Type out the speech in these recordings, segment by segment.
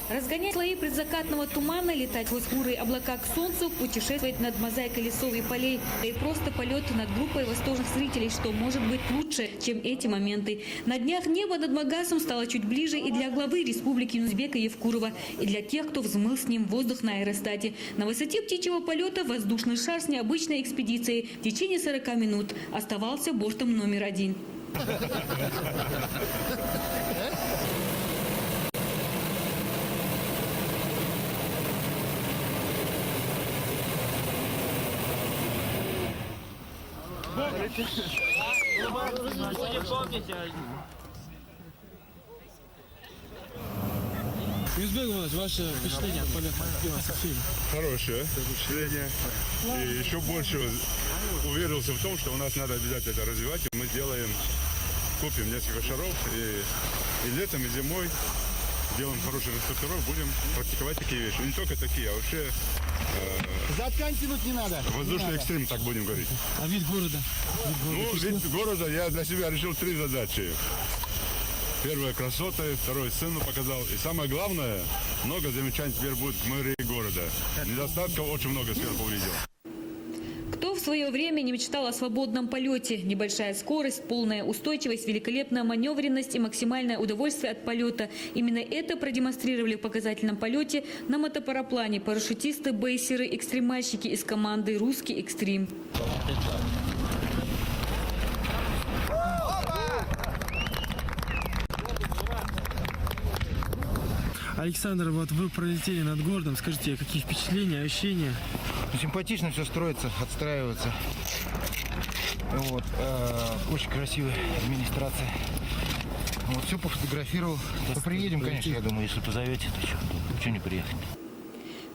Разгонять слои предзакатного тумана, летать сквозь бурые облака к солнцу, путешествовать над мозаикой лесов и полей, да и просто полет над группой восторженных зрителей, что может быть лучше, чем эти моменты. На днях небо над Магасом стало чуть ближе и для главы республики Узбека Евкурова, и для тех, кто взмыл с ним в воздух на аэростате. На высоте птичьего полета воздушный шар с необычной экспедицией в течение 40 минут оставался бортом номер 1. Юзбек Иванович, ваше впечатление от полета в фильме? Хорошее впечатление. И еще больше уверился в том, что у нас надо обязательно это развивать. И мы сделаем, купим несколько шаров и летом, и зимой делаем хороших инструкторов, будем практиковать такие вещи. Не только такие, а вообще За ткань тянуть не надо. воздушный экстрим, так будем говорить. А вид города? Вид города я для себя решил 3 задачи. Первое – красоты, второе – сцену показал. И самое главное, много замечаний теперь будет к мэрии города. Недостатков очень много сверху увидел. Кто в свое время не мечтал о свободном полете? Небольшая скорость, полная устойчивость, великолепная маневренность и максимальное удовольствие от полета. Именно это продемонстрировали в показательном полете на мотопараплане парашютисты, бейсеры, экстремальщики из команды «Русский экстрим». Александр, вот вы пролетели над городом. Скажите, какие впечатления, ощущения? Симпатично все строится, отстраивается. Вот, очень красивая администрация. Вот, все пофотографировал. Да, приедем, конечно, я думаю, если позовете, то что не приехать.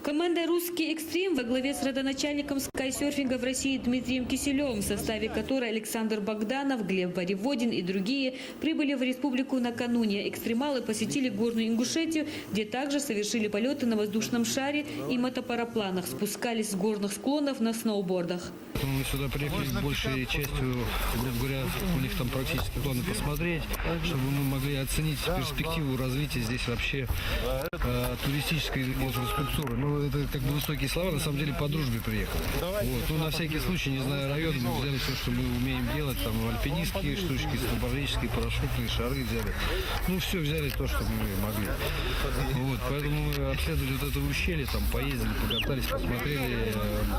Команда «Русский экстрим» во главе с родоначальником скайсерфинга в России Дмитрием Киселевым, в составе которой Александр Богданов, Глеб Воеводин и другие прибыли в республику накануне. Экстремалы посетили горную Ингушетию, где также совершили полеты на воздушном шаре и мотопарапланах, спускались с горных склонов на сноубордах. Мы сюда приехали большей частью, грубо говоря, у них там практически планы посмотреть, чтобы мы могли оценить перспективу развития здесь вообще туристической инфраструктуры. Ну, это как бы высокие слова, на самом деле по дружбе приехали. Вот. Ну, на всякий случай, не знаю, район, мы взяли все, что мы умеем делать, там альпинистские штучки, снобордические, парашютные шары взяли. Ну, все взяли то, что мы могли. Вот. Поэтому мы обследовали вот это ущелье, там поездили, покатались, посмотрели,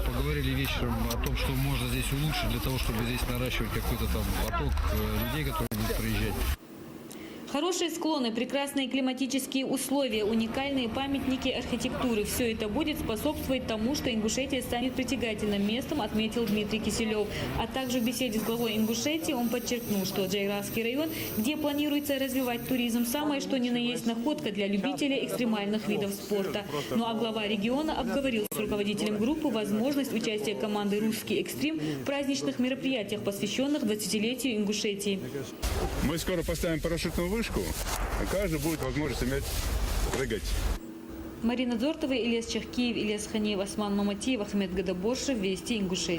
поговорили вечером о том, что можно здесь улучшить для того, чтобы здесь наращивать какой-то там поток людей, которые будут приезжать. Хорошие склоны, прекрасные климатические условия, уникальные памятники архитектуры – все это будет способствовать тому, что Ингушетия станет притягательным местом, отметил Дмитрий Киселев. А также в беседе с главой Ингушетии он подчеркнул, что Джайрасский район, где планируется развивать туризм, самое что ни на есть находка для любителей экстремальных видов спорта. Ну а глава региона обговорил с руководителем группы возможность участия команды «Русский экстрим» в праздничных мероприятиях, посвященных 20-летию Ингушетии. Мы скоро поставим парашютную вышку, а каждый будет возможность иметь прыгать. Марина Дзортова, Ильяс Чахкиев, Ильяс Ханеев, Осман Маматиев, Ахмед Гадаборшев, Вести Ингушетии.